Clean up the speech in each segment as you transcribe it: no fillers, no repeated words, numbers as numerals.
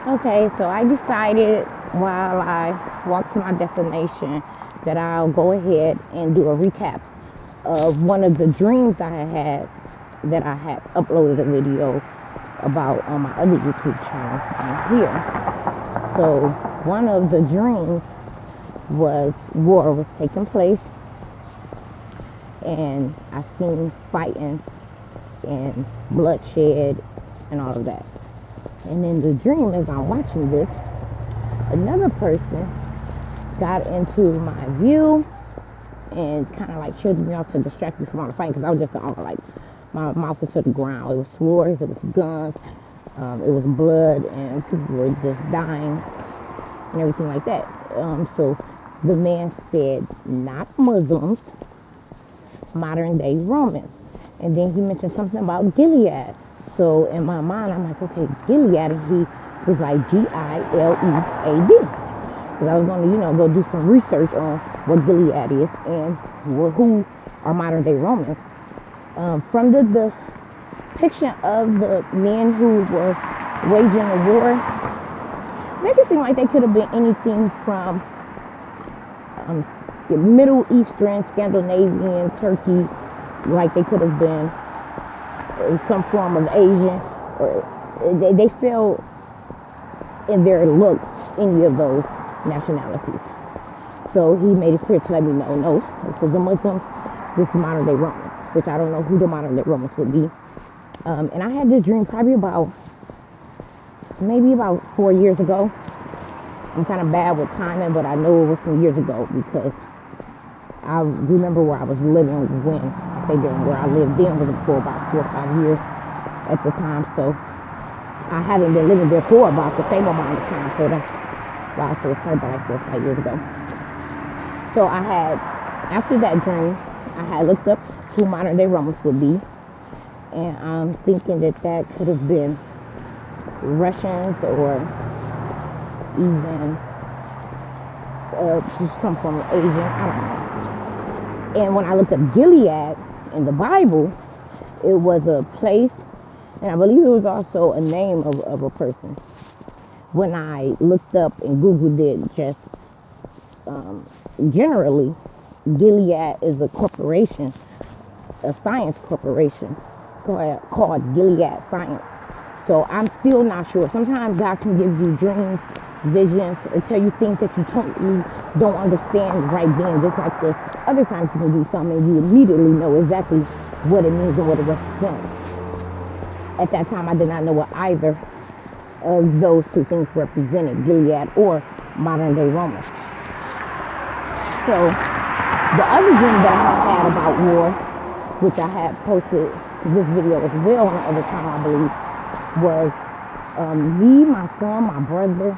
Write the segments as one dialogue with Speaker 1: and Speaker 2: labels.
Speaker 1: Okay, so I decided while I walk to my destination that I'll go ahead and do a recap of one of the dreams I had that I had uploaded a video about on my other YouTube channel and here. So one of the dreams was war was taking place and I seen fighting and bloodshed and all of that. And in the dream, as I'm watching this, another person got into my view and kind of like showed me off to distract me from all the fighting because I was just all like my mouth was to the ground. It was swords, it was guns, it was blood, and people were just dying and everything like that. So the man said, not Muslims, modern day Romans. And then he mentioned something about Gilead. So in my mind, I'm like, okay, Gilead. And he was like Gilead. Because I was going to, go do some research on what Gilead is and who are modern day Romans. From the depiction of the men who were waging the war, make it seem like they could have been anything from Middle Eastern, Scandinavian, Turkey, like they could have been some form of Asian, or they fell in their look any of those nationalities. So he made it clear to let me know, no, this is the Muslims, this is modern day Romans, which I don't know who the modern day Romans would be. And I had this dream probably maybe about 4 years ago. I'm kind of bad with timing, but I know it was some years ago because I remember where I was living when I say then where I lived then was for about 4 or 5 years at the time. So I haven't been living there for about the same amount of time. So that's why I say it's probably about like 4 or 5 years ago. So I had, after that dream, I had looked up who modern day Romans would be. And I'm thinking that could have been Russians or even just some form of Asian, I don't know. And when I looked up Gilead in the Bible, it was a place, and I believe it was also a name of a person. When I looked up and Googled it, just generally, Gilead is a corporation, a science corporation called Gilead Science. So I'm still not sure. Sometimes God can give you dreams, visions, or tell you things that you totally don't understand right then. Just like the other times you can do something and you immediately know exactly what it means and what it represents. At that time, I did not know what either of those two things represented, Gilead or modern day Roma. So the other dream that I had about war, which I had posted this video as well on the other channel, I believe, was me, my son, my brother,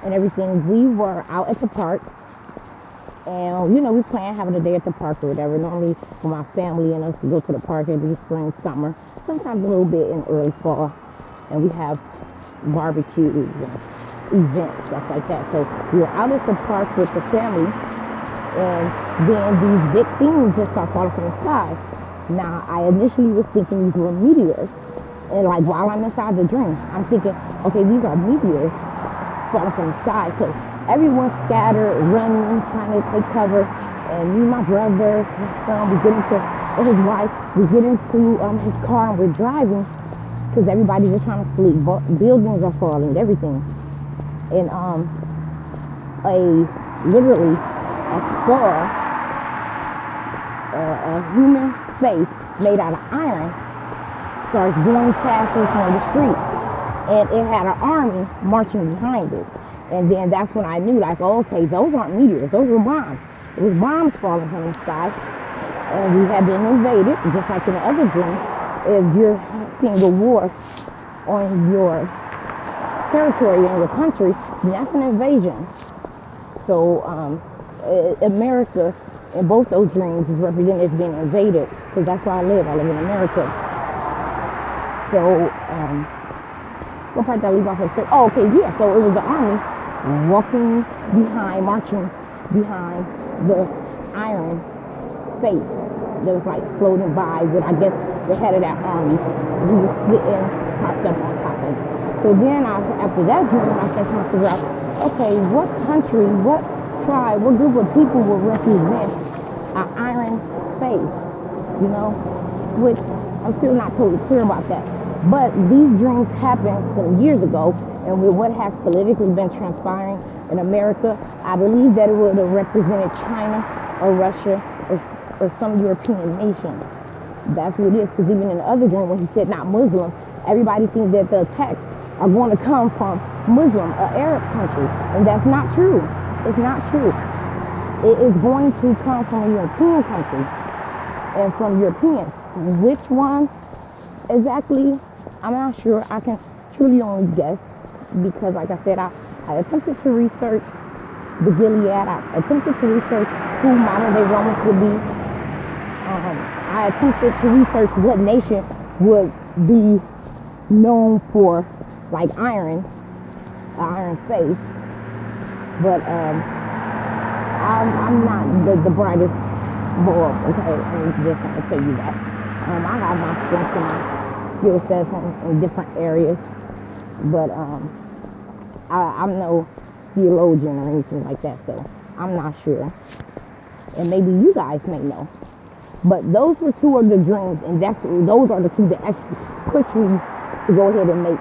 Speaker 1: and everything. We were out at the park, and we plan having a day at the park or whatever. Normally, for my family and us to go to the park every spring, summer, sometimes a little bit in early fall, and we have barbecues and events, stuff like that. So we were out at the park with the family, and then these big things just start falling from the sky. Now, I initially was thinking these were meteors. And like while I'm inside the dream, I'm thinking, okay, these are meteors falling from the sky. So everyone's scattered, running, trying to take cover. And me, my brother, my son, his wife, we get into his car and we're driving because everybody's just trying to sleep. Buildings are falling, everything. And literally a skull, a human face made out of iron starts going past us on the street, and it had an army marching behind it. And then that's when I knew, like, oh, okay, those aren't meteors, those were bombs. It was bombs falling from the sky, and we had been invaded, just like in the other dream. If you're seeing a war on your territory in your country, then that's an invasion. So America in both those dreams is represented as being invaded, because that's where I live in America. So, what part did I leave off of? Oh, okay, yeah. So it was the army marching behind the iron face that was like floating by with, I guess, the head of that army. We were sitting, propped up on top of it. So then after that dream, I started trying to figure out, okay, what country, what tribe, what group of people will represent an iron face, you know, which I'm still not totally clear about that. But these dreams happened some years ago, and with what has politically been transpiring in America, I believe that it would have represented China or Russia or some European nation. That's what it is, because even in the other dream when he said not Muslim, everybody thinks that the attacks are going to come from Muslim or Arab countries, and that's not true. It's not true. It is going to come from a European country and from Europeans. Which one exactly, I'm not sure. I can truly only guess because, like I said, I attempted to research the Gilead. I attempted to research who modern day Romans would be. I attempted to research what nation would be known for like iron face, but I'm not the brightest bulb, okay? I'm just going to tell you that. I have my strengths and my skill sets in different areas, but I'm no theologian or anything like that, so I'm not sure. And maybe you guys may know. But those were two of the dreams, and those are the two that actually pushed me to go ahead and make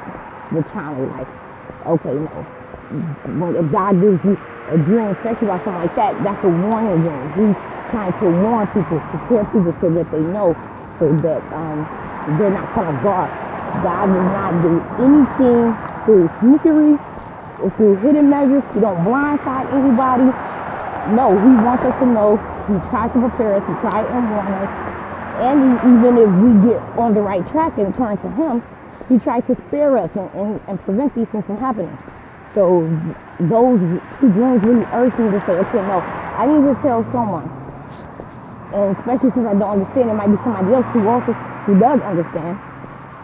Speaker 1: the channel. Like, okay, no. If God gives you a dream, especially about something like that, that's a warning dream. He's trying to warn people, prepare people so that they know, so that they're not caught off guard. God does not do anything through sneakery or through hidden measures. He don't blindside anybody. No, he wants us to know. He tries to prepare us. He tries and warn us. And even if we get on the right track and turn to him, he tries to spare us and prevent these things from happening. So those two dreams really urge me to say, okay, no, I need to tell someone. And especially since I don't understand, it might be somebody else who does understand.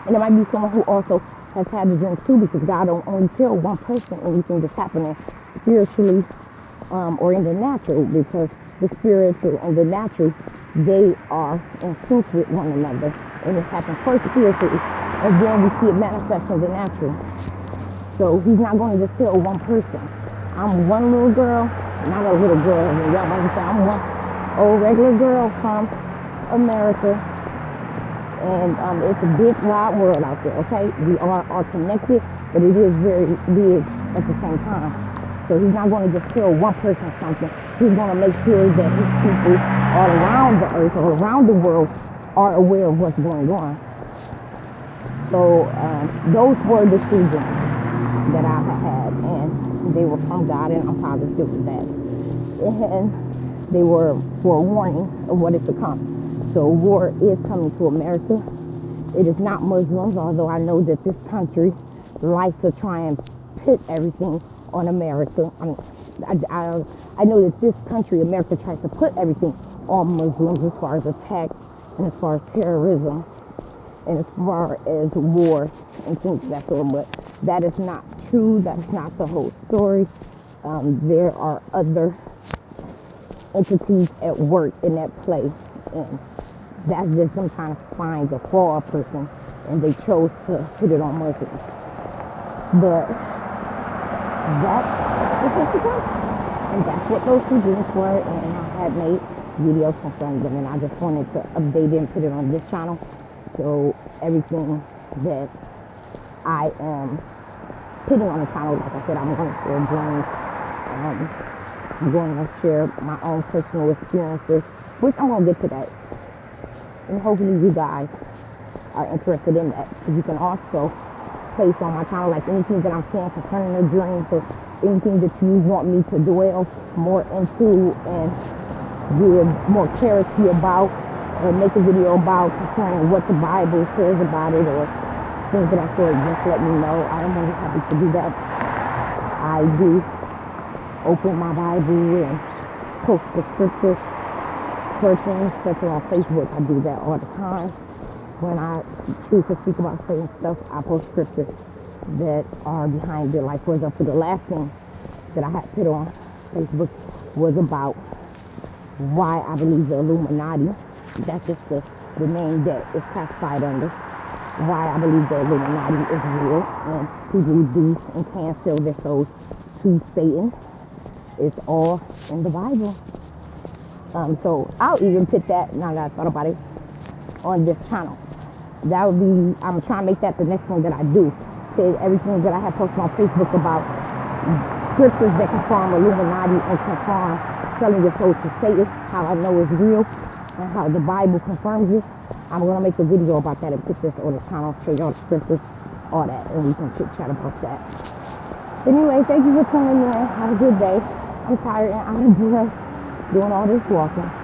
Speaker 1: And it might be someone who also has had the dreams too, because God don't only tell one person anything that's happening spiritually or in the natural, because the spiritual and the natural, they are in sync with one another. And it happens first spiritually, and then we see it manifest in the natural. So he's not going to just tell one person. I'm one little girl, not a little girl, I'm one old regular girl from America. And it's a big, wide world out there, okay? We are connected, but it is very big at the same time. So he's not going to just tell one person something. He's going to make sure that his people all around the earth, all around the world, are aware of what's going on. So those were the two dreams that I had, and they were from God, and I'm positive of that. And they were for a warning of what is to come. So war is coming to America. It is not Muslims, although I know that this country likes to try and pit everything on America. I know that this country, America, tries to put everything on Muslims as far as attacks and as far as terrorism and as far as war and things of that sort. But that is not true. That is not the whole story. There are other entities at work in that place, and that's just them trying to find a flawed person, and they chose to put it on Muslims. But that is just the case, and that's what those two dreams were, and I had made videos concerning them, and I just wanted to update it and put it on this channel, so everything that I am putting on the channel, like I said, I'm going to share dreams. I'm going to share my own personal experiences, which I'm going to get to that. And hopefully you guys are interested in that. Because you can also place on my channel, like anything that I'm saying concerning the dreams, or anything that you want me to dwell more into and give more clarity about, or make a video about concerning what the Bible says about it, or things of that sort. Just let me know. I am really happy to do that. I do open my Bible and post the scriptures for things, especially on Facebook. I do that all the time. When I choose to speak about certain stuff, I post scriptures that are behind it. Like, for example, the last thing that I had put on Facebook was about why I believe the Illuminati, that's just the name that it's classified under, why I believe the Illuminati is real and people who do and can sell their souls to Satan. It's all in the Bible. So I'll even put that, now that I thought about it, on this channel. That would be, I'm trying to make that the next one that I do. Say everything that I have posted on Facebook about scriptures that confirm Illuminati and confirm selling your soul to Satan, how I know it's real, and how the Bible confirms it. I'm going to make a video about that and put this on the channel, show y'all the scriptures, all that, and we can chit chat about that. Anyway, thank you for tuning in. Have a good day. I'm tired and out of breath doing all this walking.